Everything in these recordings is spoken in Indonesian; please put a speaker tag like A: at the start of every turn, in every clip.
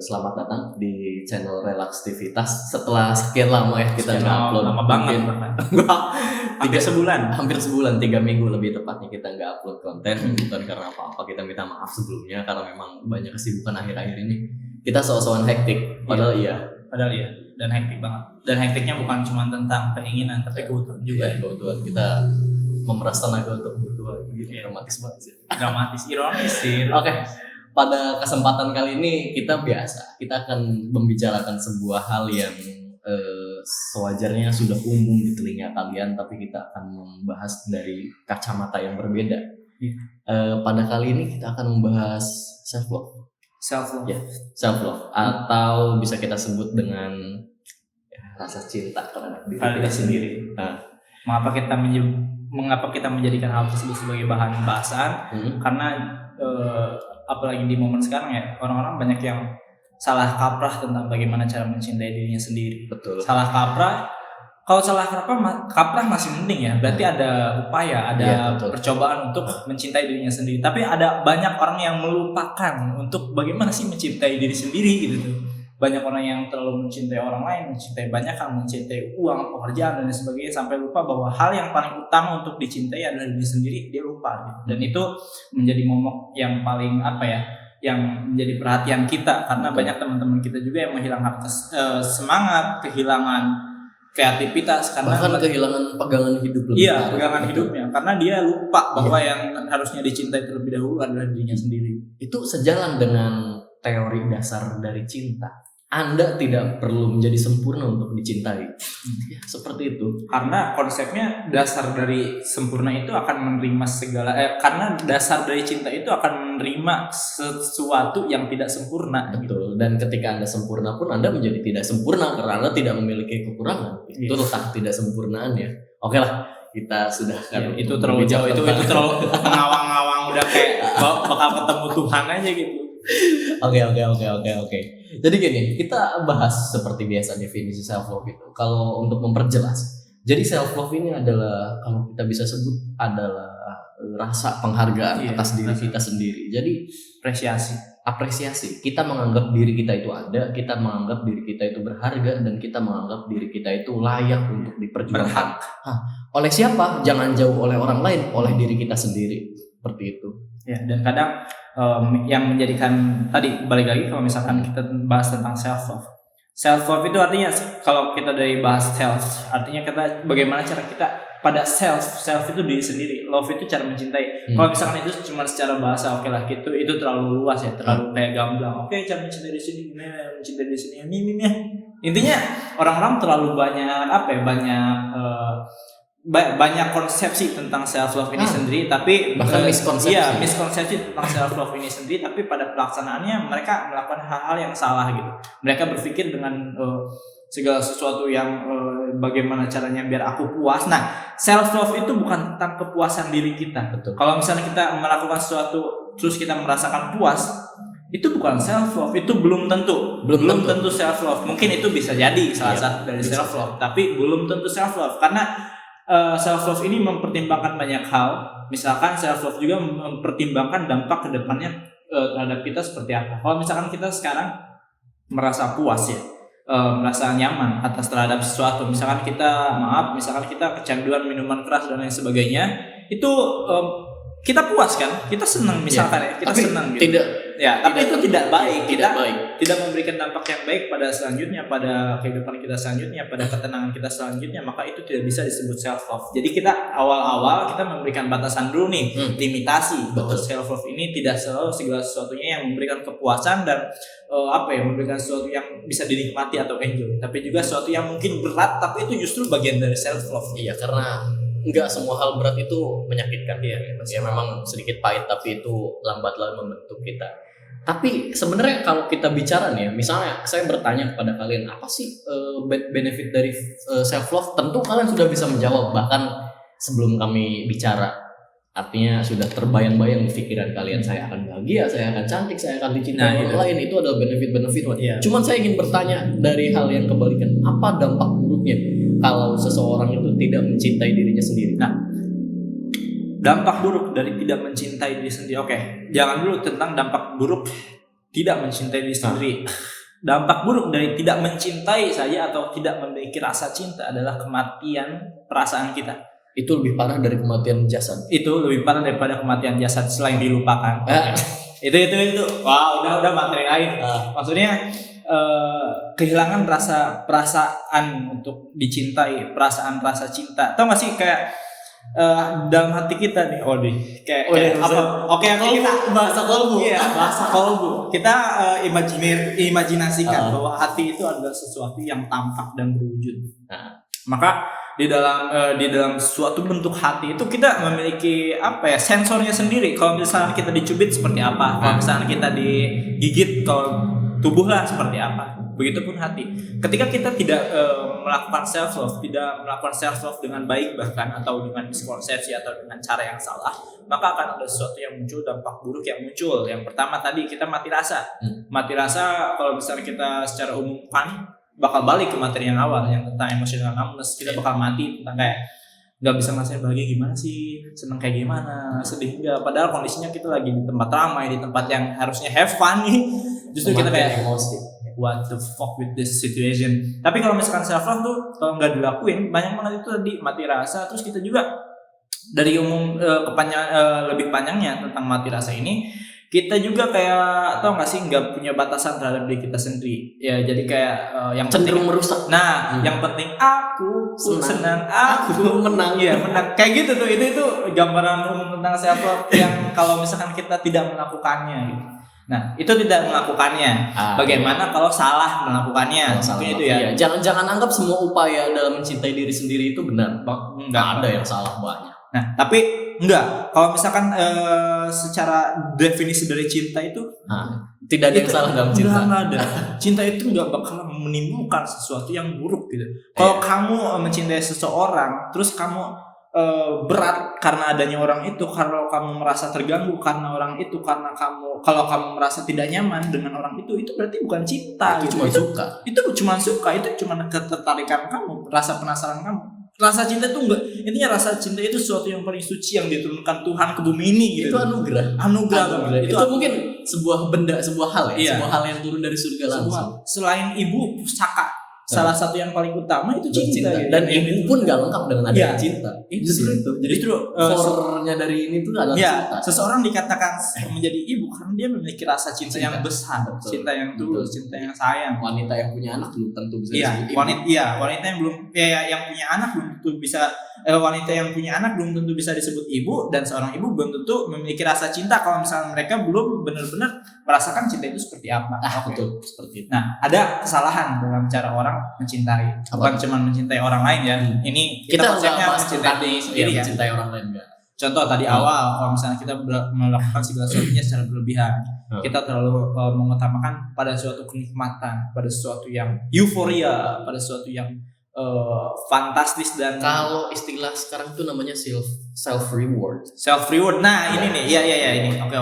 A: Selamat datang di channel Relaksitivitas. Setelah sekian lama ya kita nggak upload,
B: lama banget
A: hampir sebulan, 3 minggu lebih tepatnya kita nggak upload konten. Bukan karena apa-apa, kita minta maaf sebelumnya karena memang banyak kesibukan akhir-akhir ini. Kita sok-sokan hektik, padahal iya.
B: Dan hektik banget. Dan hektiknya bukan cuma tentang keinginan, tapi kebutuhan juga.
A: Ya, kebutuhan kita memeras tenaga untuk kebutuhan. Gitu, dramatis banget sih.
B: Dramatis, ironis sih.
A: Oke. Pada kesempatan kali ini kita akan membicarakan sebuah hal yang sewajarnya sudah umum di telinga kalian, tapi kita akan membahas dari kacamata yang berbeda. Pada kali ini kita akan membahas self love, atau bisa kita sebut dengan rasa cinta terhadap diri kita sendiri.
B: Mengapa kita menjadikan hal tersebut sebagai bahan bahasan? Karena apalagi di momen sekarang ya, orang-orang banyak yang salah kaprah tentang bagaimana cara mencintai dirinya sendiri.
A: Betul.
B: Salah kaprah. Kalau salah kaprah masih mending ya. Berarti ada upaya, ada percobaan untuk mencintai dirinya sendiri. Tapi ada banyak orang yang melupakan untuk bagaimana sih mencintai diri sendiri gitu tuh. Banyak orang yang terlalu mencintai orang lain, mencintai banyak hal, mencintai uang, pekerjaan dan sebagainya, sampai lupa bahwa hal yang paling utama untuk dicintai adalah diri sendiri. Dia lupa gitu. Dan itu menjadi momok yang paling yang menjadi perhatian kita, karena banyak teman-teman kita juga yang kehilangan semangat, kehilangan kreativitas, karena
A: bahkan kehilangan pegangan hidup lebih.
B: Iya, pegangan hidupnya, karena dia lupa bahwa yang harusnya dicintai terlebih dahulu adalah dirinya sendiri.
A: Itu sejalan dengan teori dasar dari cinta. Anda tidak perlu menjadi sempurna untuk dicintai. Seperti itu.
B: Karena konsepnya dasar dari sempurna itu akan menerima segala karena dasar dari cinta itu akan menerima sesuatu yang tidak sempurna.
A: Betul. Dan ketika Anda sempurna pun Anda menjadi tidak sempurna karena Anda tidak memiliki kekurangan. Itu letak tidak sempurnaannya. Oke lah, kita sudah
B: itu terlalu jauh, itu terlalu mengawang-awang, udah kayak bakal ketemu Tuhan aja gitu.
A: Oke. Jadi gini, kita bahas seperti biasa definisi self love itu. Kalau untuk memperjelas, jadi self love ini adalah, kalau kita bisa sebut, adalah rasa penghargaan atas diri kita sendiri. Jadi apresiasi. Kita menganggap diri kita itu ada, kita menganggap diri kita itu berharga, dan kita menganggap diri kita itu layak untuk diperjuangkan. Oleh siapa? Jangan jauh oleh orang lain, oleh diri kita sendiri. Seperti itu.
B: Ya, dan kadang yang menjadikan, tadi balik lagi kalau misalkan kita bahas tentang self love itu artinya, kalau kita dari bahas self, artinya kita bagaimana cara kita pada self itu diri sendiri, love itu cara mencintai. Kalau misalkan itu cuma secara bahasa, oke lah, itu terlalu luas ya, terlalu kayak gamblang. Oke, cara mencintai diri sendiri, mencintai diri sendiri, intinya orang-orang terlalu banyak konsepsi tentang self love ini sendiri, tapi
A: bahkan
B: miskonsepsi tentang self love ini sendiri, tapi pada pelaksanaannya mereka melakukan hal-hal yang salah gitu. Mereka berpikir dengan segala sesuatu yang bagaimana caranya biar aku puas. Nah, self love itu bukan tentang kepuasan diri kita.
A: Betul.
B: Kalau misalnya kita melakukan sesuatu terus kita merasakan puas, itu bukan self love, itu belum tentu self love. Mungkin itu bisa jadi salah satu dari self love, tapi belum tentu self love, karena self love ini mempertimbangkan banyak hal. Misalkan self love juga mempertimbangkan dampak kedepannya terhadap kita seperti apa. Kalau misalkan kita sekarang merasa puas ya, merasa nyaman atas terhadap sesuatu, misalkan kita kecanduan minuman keras dan lain sebagainya, itu kita puas kan, kita senang misalkan kita senang gitu. Tapi itu tidak baik. Tidak memberikan dampak yang baik pada selanjutnya, pada kehidupan kita selanjutnya, pada ketenangan kita selanjutnya, maka itu tidak bisa disebut self love. Jadi kita awal-awal kita memberikan batasan dulu nih, limitasi. Betul. Self love ini tidak selalu segala sesuatunya yang memberikan kepuasan dan memberikan sesuatu yang bisa dinikmati atau enjoy, tapi juga sesuatu yang mungkin berat, tapi itu justru bagian dari self love.
A: Iya, karena enggak semua hal berat itu menyakitkan. Ya memang sedikit pahit, tapi itu lambat laun membentuk kita. Tapi sebenarnya kalau kita bicara nih, misalnya saya bertanya kepada kalian, apa sih benefit dari self love? Tentu kalian sudah bisa menjawab, bahkan sebelum kami bicara. Artinya sudah terbayang-bayang di pikiran kalian, saya akan bahagia, saya akan cantik, saya akan dicintai orang lain. Itu adalah benefit-benefit. Cuman saya ingin bertanya dari hal yang kebalikan, apa dampak buruknya kalau seseorang itu tidak mencintai dirinya sendiri?
B: Nah, dampak buruk dari tidak mencintai diri sendiri. Oke, jangan dulu tentang dampak buruk tidak mencintai diri sendiri. Dampak buruk dari tidak mencintai saja atau tidak memiliki rasa cinta adalah kematian perasaan kita.
A: Itu lebih parah dari kematian jasad.
B: Itu lebih parah daripada kematian jasad selain dilupakan. Itu. Wah, udah materi lain. Maksudnya kehilangan perasaan untuk dicintai, rasa cinta. Tahu gak sih kayak dalam hati kita nih, kayak apa? Oke, kita
A: bahasa kolbu.
B: Iya, bahasa kolbu. Kita imajinasikan bahwa hati itu adalah sesuatu yang tampak dan berwujud. Maka di dalam suatu bentuk hati itu kita memiliki sensornya sendiri. Kalau misalnya kita dicubit seperti apa, kalau misalnya kita digigit, kalau tubuh lah seperti apa. Begitupun hati. Ketika kita tidak melakukan self love dengan baik bahkan atau dengan miskonsepsi atau dengan cara yang salah, maka akan ada sesuatu yang muncul, dampak buruk yang muncul. Yang pertama tadi kita mati rasa. Mati rasa kalau misalnya kita secara umum bakal balik ke materi yang awal yang tentang emotional numbness. Kita bakal mati tentang kayak nggak bisa ngerasain bahagia gimana sih, seneng kayak gimana, sedih enggak. Padahal kondisinya kita lagi di tempat ramai, di tempat yang harusnya have fun nih. Justru kita kayak emosi. What the fuck with this situation. Tapi kalau misalkan self love tuh kalau nggak dilakuin, banyak banget itu tadi mati rasa. Terus kita juga dari umum lebih panjangnya tentang mati rasa ini, kita juga kayak tau nggak sih nggak punya batasan terhadap diri kita sendiri. Ya jadi kayak yang
A: cenderung
B: penting,
A: merusak.
B: Yang penting aku senang, aku menang. Iya menang. Kayak gitu tuh. Itu gambaran umum tentang self love yang kalau misalkan kita tidak melakukannya gitu. Nah, itu tidak melakukannya. Bagaimana kalau salah melakukannya?
A: Mungkin itu ya. Iya. Jangan anggap semua upaya dalam mencintai diri sendiri itu benar. Enggak ada yang salah banyak.
B: Nah, tapi enggak. Kalau misalkan secara definisi dari cinta itu
A: tidak ada yang salah dalam cinta.
B: Enggak ada. Cinta itu enggak bakal menimbulkan sesuatu yang buruk gitu. Kalau kamu mencintai seseorang, terus kamu berat karena adanya orang itu, kalau kamu merasa terganggu karena orang itu, kalau kamu merasa tidak nyaman dengan orang itu berarti bukan cinta.
A: Itu cuma suka.
B: Itu cuma ketertarikan kamu, rasa penasaran kamu. Rasa cinta itu enggak, intinya rasa cinta itu sesuatu yang paling suci yang diturunkan Tuhan ke bumi ini gitu.
A: Itu anugerah. Itu mungkin sebuah hal ya, sebuah hal yang turun dari surga langsung.
B: Selain ibu pusaka, salah satu yang paling utama itu cinta.
A: Dan ibu pun gak lengkap dengan adanya cinta.
B: Justru
A: core-nya dari ini tuh adalah cinta.
B: Seseorang dikatakan menjadi ibu karena dia memiliki rasa cinta yang besar, cinta yang tulus, cinta yang sayang.
A: Wanita yang punya anak belum tentu bisa disebut ibu.
B: Wanita yang punya anak belum tentu bisa. Wanita yang punya anak belum tentu bisa disebut ibu, dan seorang ibu belum tentu memiliki rasa cinta kalau misalnya mereka belum benar-benar merasakan cinta itu seperti apa.
A: Betul, seperti itu.
B: Nah, ada kesalahan dalam cara orang mencintai. Bukan cuma mencintai orang lain ya. Ini kita konsepnya mencintai diri sendiri ya.
A: Mencintai orang lain enggak.
B: Contoh tadi awal, kalau misalnya kita melakukan segala sesuatunya secara berlebihan, kita terlalu mengutamakan pada suatu kenikmatan, pada sesuatu yang euforia, pada sesuatu yang fantastis. Dan
A: kalau istilah sekarang tuh namanya self reward.
B: Nah, ini nih. Iya ini. Oke.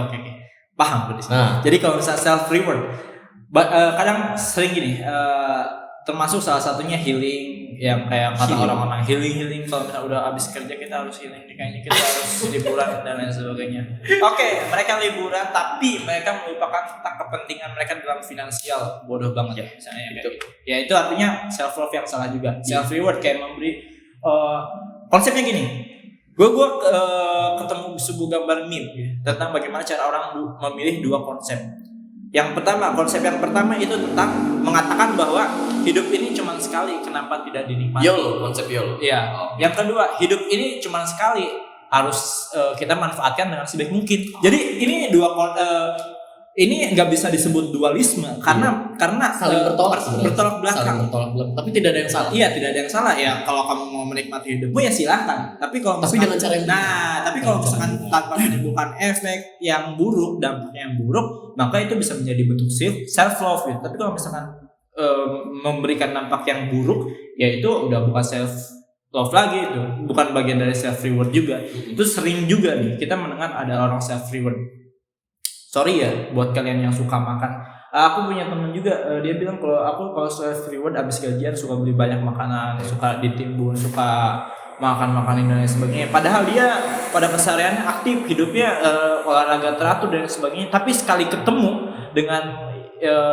B: Paham di sini. Jadi kalau misalnya self reward, kadang sering gini, termasuk salah satunya healing, yang kayak kata orang-orang healing kalau misalnya udah habis kerja kita harus healing, kayaknya kita harus liburan dan lain sebagainya. Oke, mereka liburan tapi mereka melupakan tentang kepentingan mereka dalam finansial. Bodoh banget ya misalnya gitu. Ya itu artinya self love yang salah juga. Self reward kayak memberi konsepnya gini. Gue ketemu sebuah gambar meme tentang bagaimana cara orang memilih dua konsep. Konsep yang pertama itu tentang mengatakan bahwa hidup ini cuma sekali, kenapa tidak dinikmati?
A: Konsep YOLO.
B: Iya. Yang kedua, hidup ini cuma sekali, harus kita manfaatkan dengan sebaik mungkin. Jadi ini ini nggak bisa disebut dualisme karena
A: saling
B: bertolak belakang.
A: Tapi tidak ada yang salah.
B: Iya, tidak ada yang salah ya. Kalau kamu mau menikmati hidupmu ya silahkan. Tapi dengan cara yang tapi kalau misalkan tanpa menimbulkan efek yang buruk, dampaknya yang buruk, maka itu bisa menjadi bentuk self love gitu. Tapi kalau misalkan memberikan dampak yang buruk, ya itu udah bukan self love lagi, itu bukan bagian dari self reward juga. Itu sering juga nih kita mendengar ada orang self reward. Sorry ya buat kalian yang suka makan. Aku punya temen juga, dia bilang kalau self reward abis gajian suka beli banyak makanan, suka ditimbun, suka makan dan lain sebagainya. Padahal dia pada kesehariannya aktif, hidupnya olahraga teratur dan sebagainya, tapi sekali ketemu dengan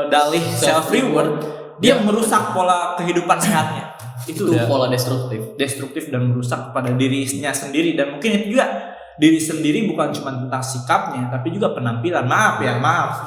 B: dalih self reward, dia merusak pola kehidupan sehatnya.
A: Itu pola destruktif
B: dan merusak kepada dirinya sendiri, dan mungkin itu juga diri sendiri bukan cuma tentang sikapnya tapi juga penampilan. Maaf,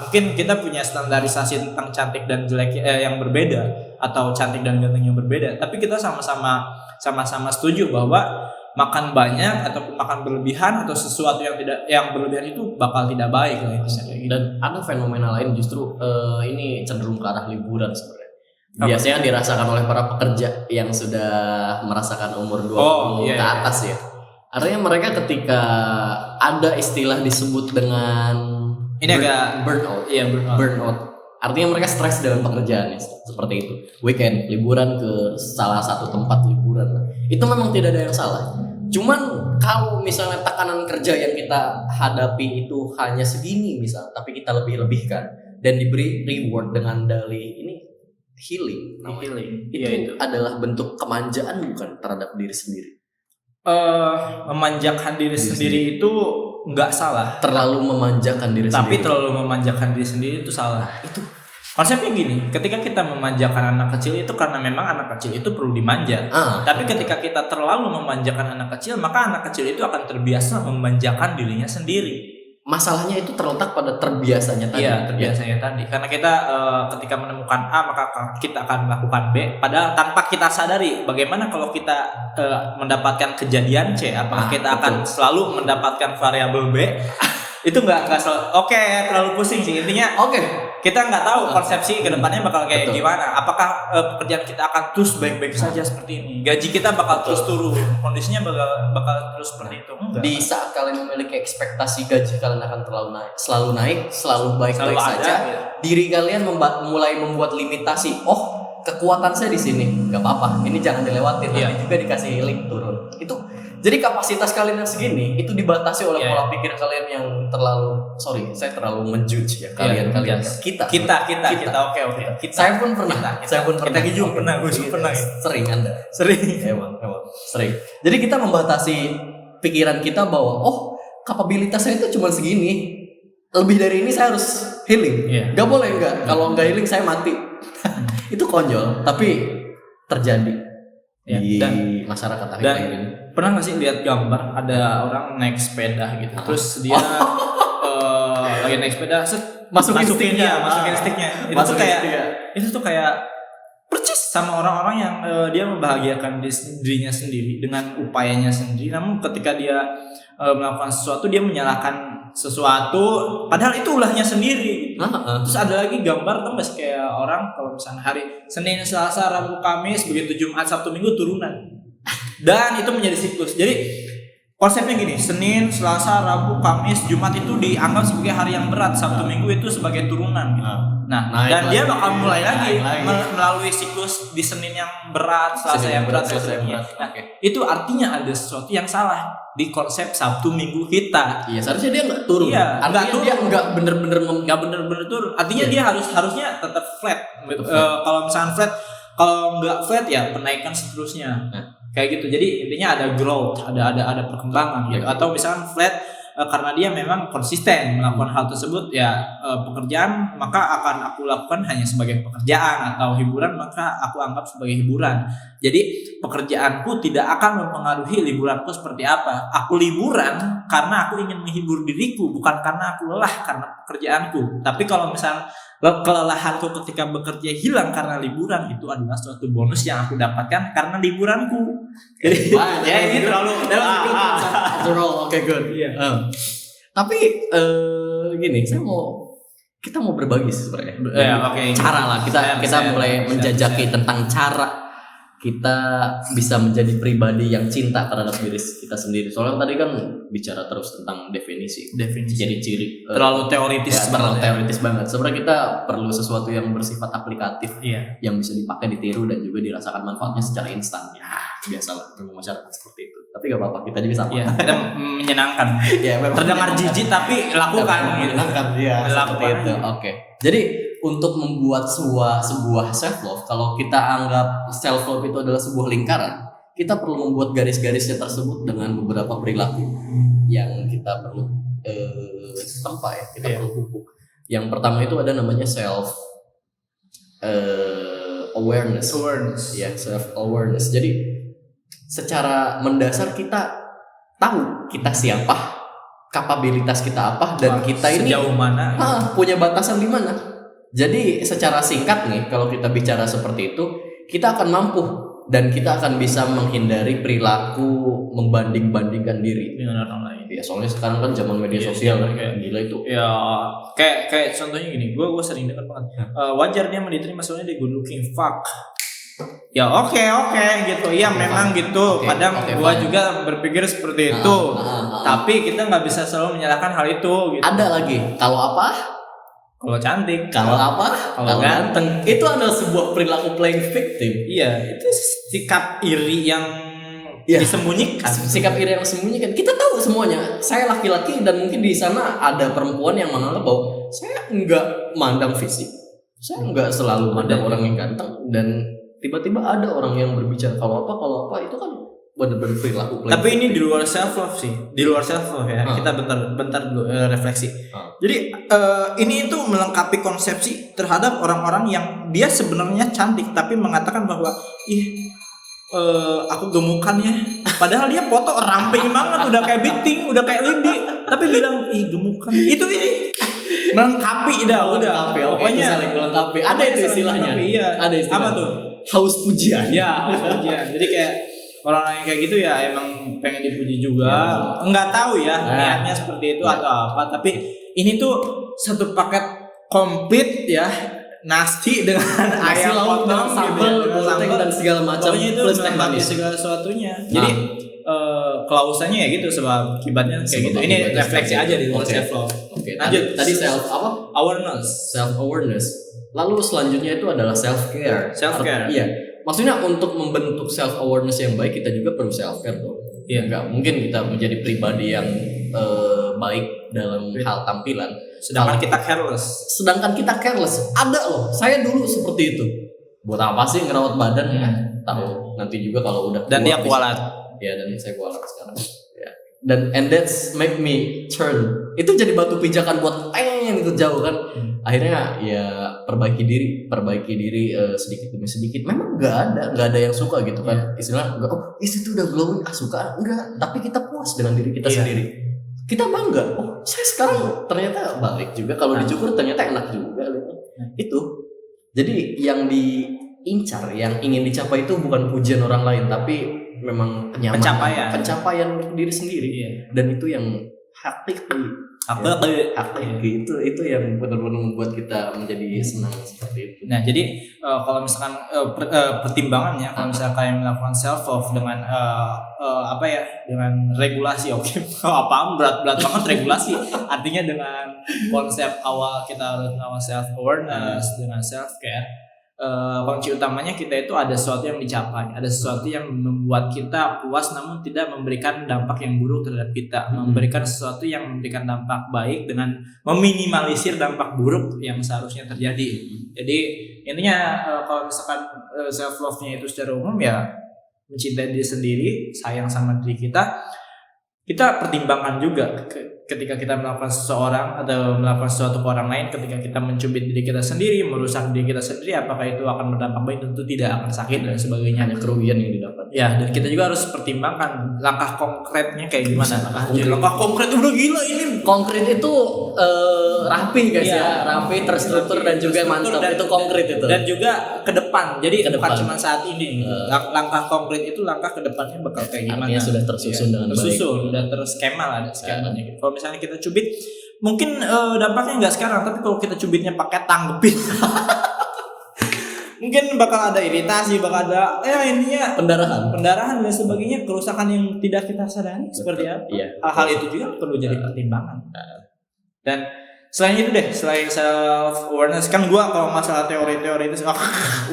B: mungkin kita punya standarisasi tentang cantik dan jelek yang berbeda, atau cantik dan ganteng yang berbeda, tapi kita sama-sama setuju bahwa makan banyak ataupun makan berlebihan atau sesuatu yang berlebihan itu bakal tidak baik lah intinya.
A: Dan ada fenomena lain justru ini cenderung ke arah liburan sebenarnya. Biasanya dirasakan oleh para pekerja yang sudah merasakan umur 20 ke atas ya. Artinya mereka ketika ada istilah disebut dengan
B: ini agak
A: burnout. Burnout. Artinya mereka stres dengan pekerjaannya seperti itu. Weekend, liburan ke salah satu tempat liburan. Itu memang tidak ada yang salah. Cuman kalau misalnya tekanan kerja yang kita hadapi itu hanya segini misal, tapi kita lebih-lebihkan dan diberi reward dengan dalih ini healing. Itu adalah bentuk kemanjaan bukan terhadap diri sendiri.
B: Memanjakan diri sendiri itu nggak salah.
A: Terlalu memanjakan diri
B: tapi
A: sendiri.
B: Terlalu memanjakan diri sendiri itu salah. Itu konsepnya gini, ketika kita memanjakan anak kecil itu karena memang anak kecil itu perlu dimanja. Tapi ketika kita terlalu memanjakan anak kecil, maka anak kecil itu akan terbiasa memanjakan dirinya sendiri.
A: Masalahnya itu terletak pada terbiasanya tadi.
B: Iya, terbiasanya tadi. Karena kita ketika menemukan A maka kita akan melakukan B, padahal tanpa kita sadari bagaimana kalau kita mendapatkan kejadian C, apakah kita akan selalu mendapatkan variabel B? Itu nggak selalu. Terlalu pusing sih intinya. Kita nggak tahu konsepsi kedepannya bakal kayak gimana. Apakah pekerjaan kita akan terus baik-baik saja seperti ini? Gaji kita bakal terus turun, kondisinya bakal terus seperti itu. Enggak.
A: Di saat kalian memiliki ekspektasi gaji kalian akan selalu naik, selalu baik-baik saja, diri kalian mulai membuat limitasi. Kekuatan saya di sini, nggak apa-apa. Ini jangan dilewatin. Nanti juga dikasih link turun. Itu jadi kapasitas kalian yang segini itu dibatasi oleh pola pikir kalian yang terlalu saya terlalu menjudge ya kalian kita.
B: Oke.
A: Saya pun pernah.
B: Kita juga pernah. Gue pernah.
A: Sering Anda.
B: Sering.
A: Emang sering. Jadi kita membatasi pikiran kita bahwa kapabilitas saya itu cuma segini. Lebih dari ini saya harus healing. Gak boleh enggak. Kalau enggak healing saya mati. Itu konyol, tapi terjadi di masyarakat akhir ini.
B: Pernah nggak sih lihat gambar ada orang naik sepeda gitu, terus dia lagi naik sepeda, masukin sticknya. Itu tuh kayak percis sama orang-orang yang dia membahagiakan dirinya sendiri dengan upayanya sendiri. Namun ketika dia melakukan sesuatu, dia menyalahkan sesuatu, padahal itu ulahnya sendiri. Terus ada lagi gambar tuh nggak kayak orang kalau misalnya hari Senin, Selasa, Rabu, Kamis, begitu Jumat, Sabtu, Minggu turunan. Dan itu menjadi siklus. Jadi konsepnya gini, Senin, Selasa, Rabu, Kamis, Jumat itu dianggap sebagai hari yang berat, Sabtu, Minggu itu sebagai turunan gitu. Dan dia bakal mulai lagi melalui siklus di Senin yang berat, Selasa yang berat, itu artinya ada sesuatu yang salah di konsep Sabtu Minggu kita.
A: Iya, seharusnya dia nggak turun. Dia nggak bener-bener turun.
B: Artinya dia harusnya tetap flat. Kalau misalnya flat, kalau nggak flat ya penaikan seterusnya. Kayak gitu. Jadi intinya ada growth, ada perkembangan gitu. Atau misalnya flat karena dia memang konsisten melakukan hal tersebut pekerjaan maka akan aku lakukan hanya sebagai pekerjaan, atau hiburan maka aku anggap sebagai hiburan. Jadi pekerjaanku tidak akan mempengaruhi liburanku seperti apa. Aku liburan karena aku ingin menghibur diriku, bukan karena aku lelah karena pekerjaanku. Tapi kalau misalnya kelelahanku ketika bekerja hilang karena liburan, itu adalah suatu bonus yang aku dapatkan karena liburanku. Jadi ini terlalu
A: good. Tapi gini, kita mau berbagi sebenarnya. Cara lah kita mulai menjajaki tentang cara kita bisa menjadi pribadi yang cinta terhadap diri kita sendiri. Soalnya tadi kan bicara terus tentang definisi. Jadi ciri
B: terlalu teoritis
A: banget. Sebenarnya kita perlu sesuatu yang bersifat aplikatif, yang bisa dipakai, ditiru dan juga dirasakan manfaatnya secara instan. Biasalah ilmu masyarakat seperti itu. Tapi gak apa-apa, kita juga sama.
B: Kita menyenangkan. Terdengar jijik tapi lakukan.
A: Menyenangkan. Seperti itu. Oke. Jadi untuk membuat sebuah self love, kalau kita anggap self love itu adalah sebuah lingkaran, kita perlu membuat garis-garisnya tersebut dengan beberapa perilaku yang kita perlu tempa ya, kita perlu pupuk. Yang pertama itu ada namanya self awareness. Ya, self awareness. Jadi secara mendasar kita tahu kita siapa, kapabilitas kita apa, dan kita ini
B: sejauh mana
A: punya batasan di mana. Jadi secara singkat nih, kalau kita bicara seperti itu, kita akan mampu dan kita akan bisa menghindari perilaku membanding-bandingkan diri
B: dengan orang lain.
A: Ya, soalnya sekarang kan zaman media sosial kayak gila itu.
B: Ya, kayak contohnya gini, gue sering dengar banget. Wajar dia diterima soalnya dia good looking, fuck. Ya oke gitu. Iya memang gitu. Kadang gue juga berpikir seperti itu. Tapi kita nggak bisa selalu menyalahkan hal itu. Gitu.
A: Ada lagi. Kalau apa?
B: Kalau cantik.
A: Kalau apa?
B: Kalau ganteng.
A: Itu adalah sebuah perilaku playing victim.
B: Iya, itu sikap iri yang disembunyikan.
A: Sikap iri yang disembunyikan. Kita tahu semuanya. Saya laki-laki dan mungkin di sana ada perempuan yang menganggap bahwa saya nggak mandang fisik. Saya nggak selalu mandang orang yang ganteng, dan tiba-tiba ada orang yang berbicara kalau apa itu kan benar-benar perilaku.
B: Tapi ini di luar self love sih, di luar self love ya. Kita bentar dulu refleksi. Jadi ini itu melengkapi konsepsi terhadap orang-orang yang dia sebenarnya cantik tapi mengatakan bahwa aku gemukan ya. Padahal dia foto ramping banget, udah kayak Binting, udah kayak Lindy, tapi bilang gemukan. Itu ini melengkapi udah.
A: Pokoknya saling melengkapi. Ada itu istilahnya.
B: Iya.
A: Ada istilah.
B: Apa tuh?
A: Haus pujian.
B: Ya, haus pujian. Jadi kayak orang yang kayak gitu ya emang pengen dipuji juga. Enggak tahu ya niatnya seperti itu atau apa. Tapi ini tuh satu paket komplit ya. Nasi dengan ayam potong,
A: sambal, dan segala macam.
B: Pokoknya itu
A: plus teh manis
B: segala sesuatunya. Jadi klausannya ya gitu, sebab akibatnya kayak gitu. Ini refleksi aja di luar self love.
A: Lanjut. Tadi self apa?
B: Self awareness.
A: Lalu selanjutnya itu adalah self care. Iya. Maksudnya untuk membentuk self awareness yang baik, kita juga perlu self care dong. Iya. Enggak mungkin kita menjadi pribadi yang baik dalam hal tampilan
B: sedangkan kita careless. Ada loh. Saya dulu seperti itu. Buat apa sih ngerawat badan ya? Tahu nanti juga kalau udah
A: dan dia kualat. Ya, dan saya kualat sekarang. Ya. And that's make me turn. Itu jadi batu pijakan buat pengen ikut jauh kan. Akhirnya ya perbaiki diri sedikit demi sedikit. Memang nggak ada yang suka gitu kan. Istilah itu udah glowing, suka enggak, tapi kita puas dengan diri kita sendiri. Kita bangga, saya sekarang ternyata baik juga, kalau dicukur ternyata enak juga gitu. Itu jadi yang diincar, yang ingin dicapai itu bukan pujian orang lain, tapi memang pencapaian diri sendiri. Dan itu yang hakiki itu yang benar-benar membuat kita menjadi senang seperti itu.
B: Nah, jadi kalau misalkan pertimbangannya, kalau misalkan kalian melakukan self love dengan dengan regulasi, berat banget regulasi. Artinya dengan konsep awal kita harus melakukan self awareness dengan self care. Kunci utamanya kita itu ada sesuatu yang dicapai, ada sesuatu yang membuat kita puas namun tidak memberikan dampak yang buruk terhadap kita, memberikan sesuatu yang memberikan dampak baik dengan meminimalisir dampak buruk yang seharusnya terjadi. Jadi intinya kalau misalkan self love-nya itu secara umum ya mencintai diri sendiri, sayang sama diri kita pertimbangkan juga ketika kita melakukan seseorang atau melakukan sesuatu ke orang lain, ketika kita mencubit diri kita sendiri, merusak diri kita sendiri, apakah itu akan berdampak baik? Tentu tidak, akan sakit dan sebagainya,
A: hanya kerugian yang didapat.
B: Ya, dan kita juga harus pertimbangkan langkah konkretnya kayak gimana. Langkah konkret udah gila ini.
A: Konkret itu rapi guys rapi, terstruktur dan juga mantap. Itu konkret itu.
B: Dan juga ke depan. Jadi bukan cuma saat ini. Langkah konkret itu langkah ke depannya bakal kayak gimana.
A: Artinya sudah tersusun dengan baik.
B: Udah terskema lah ada skemanya gitu. Kalau misalnya kita cubit, mungkin dampaknya nggak sekarang, tapi kalau kita cubitnya pakai tanggepin mungkin bakal ada iritasi, bakal ada intinya pendarahan dan sebagainya, kerusakan yang tidak kita sadari. Seperti apa? Hal itu juga perlu jadi pertimbangan. Dan selain itu selain self awareness, kan gua kalau masalah teori-teori itu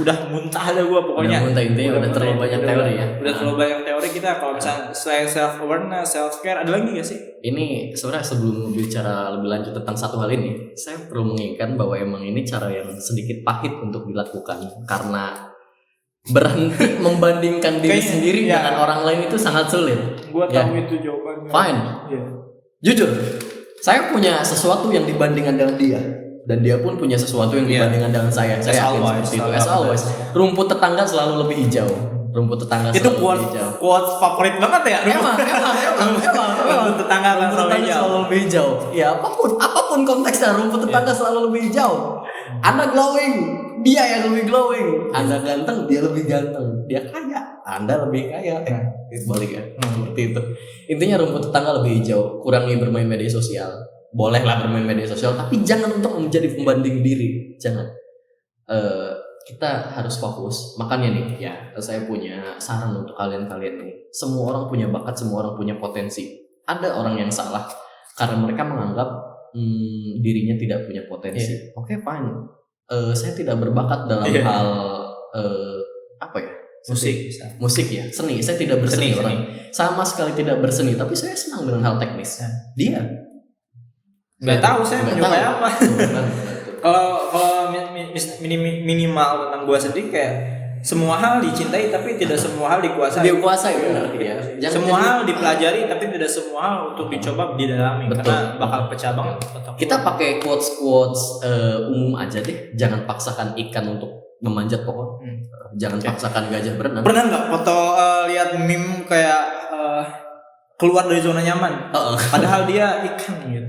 B: udah muntah ada gua pokoknya.
A: Udah terlalu banyak teori ya.
B: Udah terlalu banyak teori kita. Kalau misalnya selain self awareness, self care, ada lagi gak sih?
A: Ini sebenarnya sebelum bicara lebih lanjut tentang satu hal ini, saya perlu mengingatkan bahwa emang ini cara yang sedikit pahit untuk dilakukan, karena berhenti membandingkan diri sendiri dengan orang lain itu sangat sulit.
B: Gua tahu itu jawabannya.
A: Fine. Jujur, saya punya sesuatu yang dibandingkan dengan dia, dan dia pun punya sesuatu yang dibandingkan dengan saya. Saya yakin seperti itu. As always, rumput tetangga selalu lebih hijau. Rumput tetangga
B: itu
A: selalu lebih hijau.
B: Quote favorit banget ya.
A: Emang.
B: Rumput tetangga
A: selalu lebih hijau. Ya apapun konteksnya, rumput tetangga selalu lebih hijau. Anda glowing, dia yang lebih glowing. Anda ganteng, dia lebih ganteng. Dia kaya, Anda lebih kaya. Balik ya, seperti itu. Intinya rumput tetangga lebih hijau. Kurangi bermain media sosial. Bolehlah bermain media sosial, tapi jangan untuk menjadi pembanding diri. Jangan. Kita harus fokus. Makanya nih, ya saya punya saran untuk kalian nih. Semua orang punya bakat, semua orang punya potensi. Ada orang yang salah karena mereka menganggap dirinya tidak punya potensi. Oke, fine. Saya tidak berbakat dalam hal apa ya? Musik ya, seni. Saya tidak berseni orang. Sama sekali tidak berseni, tapi saya senang dengan hal teknis. Dia
B: nggak tahu saya menyukai apa. Kalau minimal tentang gua sendiri kayak semua hal dicintai tapi tidak semua hal dikuasai.
A: Benar ya.
B: Semua hal dipelajari tapi tidak semua hal untuk dicoba didalami. Betul. Karena bakal pecah banget.
A: Kita pakai quotes umum aja deh. Jangan paksakan ikan untuk memanjat pohon. Jangan paksakan gajah berenang.
B: Pernah nggak foto lihat meme kayak keluar dari zona nyaman? Padahal dia ikan gitu.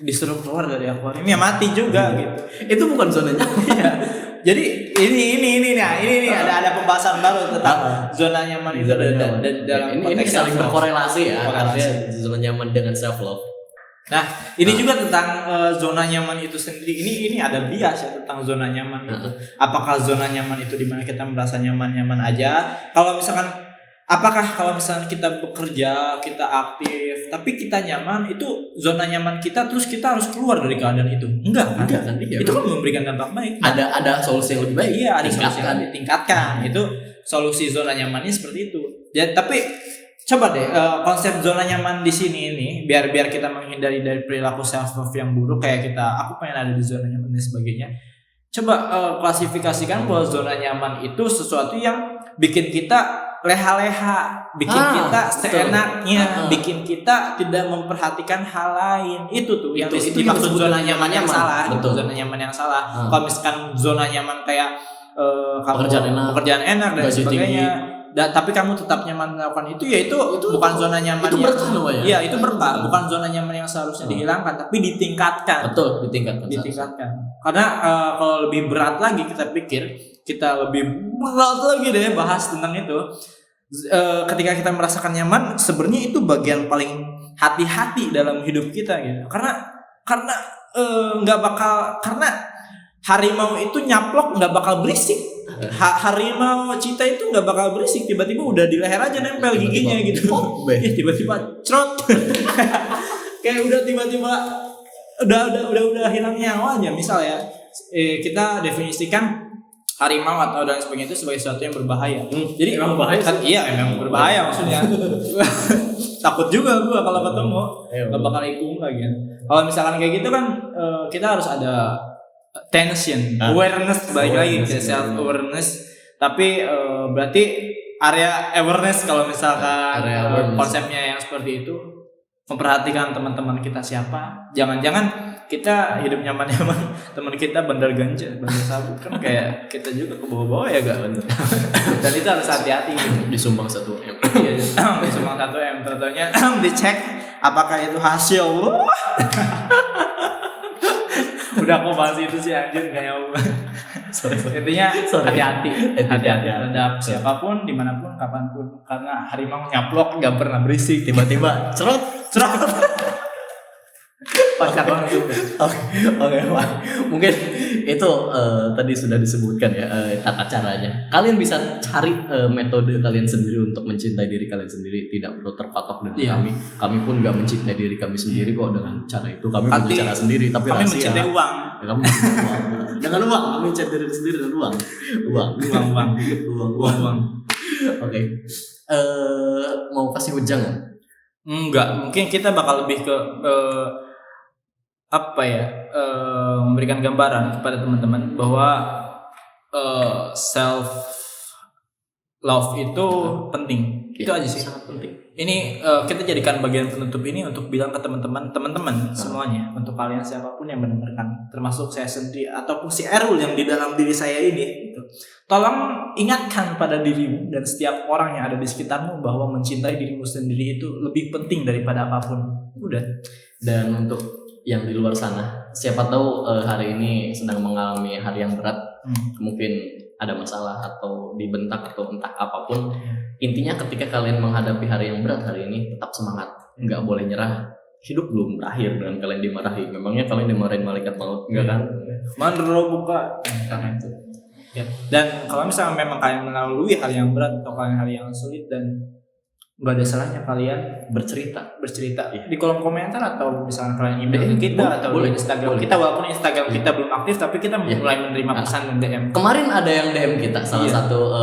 B: Disuruh keluar dari akuarium ya mati juga gitu.
A: Itu bukan zona nyaman.
B: Jadi ini ada pembahasan baru tentang zona nyaman itu dalam
A: ini saling berkorelasi ya. Zona nyaman dengan self love.
B: Nah, ini juga tentang zona nyaman itu sendiri. Ini ada bias ya tentang zona nyaman itu. Apakah zona nyaman itu dimana kita merasa nyaman aja? Apakah kalau misalnya kita bekerja, kita aktif, tapi kita nyaman, itu zona nyaman kita, terus kita harus keluar dari keadaan itu? Enggak kan? Iya, itu kan memberikan dampak baik.
A: Ada solusi yang lebih baik.
B: Iya, ada solusi yang ditingkatkan. Itu solusi zona nyamannya seperti itu. Ya, tapi coba deh konsep zona nyaman di sini ini biar kita menghindari dari perilaku self love yang buruk kayak aku pengen ada di zona nyaman dan sebagainya. Coba klasifikasikan bahwa zona nyaman itu sesuatu yang bikin kita leha-leha, bikin kita seenaknya, bikin kita tidak memperhatikan hal lain. Itu tuh yang dimaksud zona nyaman yang salah. Betul. Zona nyaman yang salah. Kalau misalkan zona nyaman kayak pekerjaan enak dan sebagainya, tapi kamu tetap nyaman melakukan itu, ya itu bukan zona nyaman itu yang itu berkah, bukan zona nyaman yang seharusnya dihilangkan, tapi ditingkatkan.
A: Betul, ditingkatkan.
B: Karena kalau lebih berat lagi kita pikir, kita lebih berat lagi deh bahas tentang itu. Ketika kita merasakan nyaman, sebenarnya itu bagian paling hati-hati dalam hidup kita gitu. Karena karena harimau itu nyaplok nggak bakal berisik. Harimau cita itu nggak bakal berisik, tiba-tiba udah di leher aja nempel giginya gitu. Tiba-tiba crot. Kayak udah tiba-tiba udah hilang nyawanya. Misal ya, kita definisikan harimau atau dan sebagainya itu sebagai sesuatu yang berbahaya.
A: Jadi emang berbahaya kan?
B: Iya, emang berbahaya maksudnya. Takut juga gua kalau ketemu, nggak bakal ikut lagi. Kalau misalkan kayak gitu kan, kita harus ada tension, awareness, balik lagi ke self awareness. Tapi berarti area awareness kalau misalkan konsepnya yang seperti itu, memperhatikan teman-teman kita siapa. Jangan-jangan kita hidup nyaman-nyaman, teman kita bandar ganja, bandar sabu, kan kayak kita juga ke bawah-bawah ya gak bener. Dan itu harus hati-hati gitu.
A: Disumbang 1M.
B: Iya, disumbang 1M. Tentunya dicek apakah itu hasil. Udah aku bahas itu sih anjir kayak intinya hati-hati terhadap siapapun, dimanapun, kapanpun. Karena harimau nyaplok gak pernah berisik, tiba-tiba cerot.
A: Oke, mungkin itu tadi sudah disebutkan ya tata caranya. Kalian bisa cari metode kalian sendiri untuk mencintai diri kalian sendiri, tidak perlu terpatok dengan kami. Kami pun nggak mencintai diri kami sendiri kok dengan cara itu. Kami punya cara sendiri, tapi
B: kami mencintai uang.
A: Ya, kami dengan uang, kami mencintai diri sendiri dengan uang. Oke. Mau kasih wejangan?
B: Enggak, mungkin kita bakal lebih ke memberikan gambaran kepada teman-teman bahwa self love itu penting. Itu aja sih.
A: Sangat penting.
B: Ini kita jadikan bagian penutup ini untuk bilang ke teman-teman semuanya, untuk kalian siapapun yang mendengarkan, termasuk saya sendiri ataupun si Erul yang di dalam diri saya ini, gitu. Tolong ingatkan pada dirimu dan setiap orang yang ada di sekitarmu bahwa mencintai dirimu sendiri itu lebih penting daripada apapun. Udah.
A: Dan untuk yang di luar sana, siapa tahu hari ini sedang mengalami hari yang berat, mungkin ada masalah atau dibentak atau entah apapun. Intinya ketika kalian menghadapi hari yang berat hari ini, tetap semangat, nggak boleh nyerah. Hidup belum berakhir dengan kalian dimarahi. Memangnya kalian dimarahin malaikat maut, enggak kan?
B: Mandro buka. Karena itu. Ya. Dan kalau misalnya memang kalian melalui hari yang berat atau kalian hari yang sulit, dan nggak ada salahnya kalian bercerita di kolom komentar, atau misalnya kalian email ke kita atau di Instagram kita, walaupun Instagram kita belum aktif, tapi kita mulai menerima pesan dan DM.
A: Kemarin ada yang DM kita, salah satu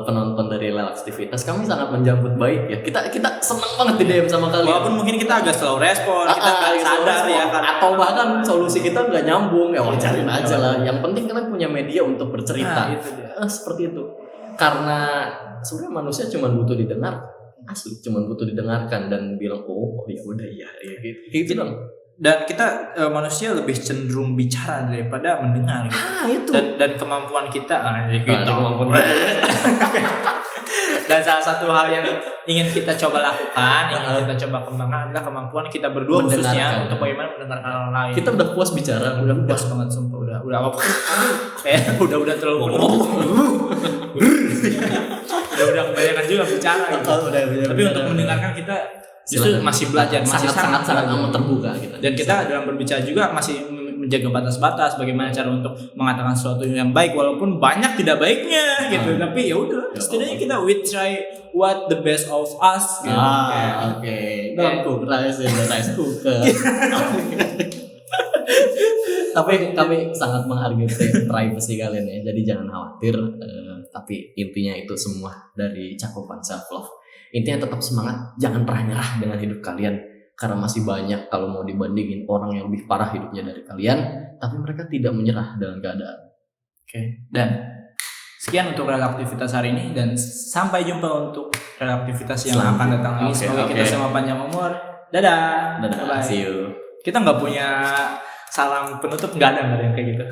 A: penonton dari Relaktivitas. Kami sangat menjambut baik ya. Kita senang banget di DM sama kalian.
B: Walaupun mungkin kita agak slow respon, kita nggak sadar ya kan,
A: atau bahkan solusi kita nggak nyambung, ya wajarin aja lah. Yang penting kalian punya media untuk bercerita. Seperti itu. Karena sebenarnya manusia cuma butuh didengar. Asli cuma butuh didengarkan dan bilang oh ya udah ya gitu bilang.
B: Dan kita manusia lebih cenderung bicara daripada mendengar gitu.
A: Itu.
B: Dan kemampuan kita dan salah satu hal yang ingin kita coba lakukan, ingin kita coba kembangkan adalah kemampuan kita berdua khususnya untuk bagaimana mendengarkan orang lain.
A: Kita udah puas bicara, udah
B: puas banget sumpah, udah apa? udah terlalu udah kebanyakan juga bicara gitu. Tapi untuk mendengarkan kita justru masih belajar, masih sangat amat terbuka gitu. Dan kita dalam berbicara juga masih menjaga batas-batas bagaimana cara untuk mengatakan sesuatu yang baik walaupun banyak tidak baiknya gitu. Tapi ya udah, setidaknya kita we try what the best of us gitu.
A: Oke. Don't cook rice in the rice cooker. Tapi kami sangat menghargai privacy kalian ya. Jadi jangan khawatir. Tapi intinya itu semua dari cakupan self love. Intinya tetap semangat, jangan pernah nyerah dengan hidup kalian, karena masih banyak kalau mau dibandingin orang yang lebih parah hidupnya dari kalian, tapi mereka tidak menyerah dengan keadaan.
B: Oke. Dan sekian untuk Relaktivitas hari ini, dan sampai jumpa untuk Relaktivitas yang akan datang lagi. Semoga kita semua panjang umur. Dadah.
A: Bye. See you.
B: Kita nggak punya salam penutup, nggak ada yang kayak gitu.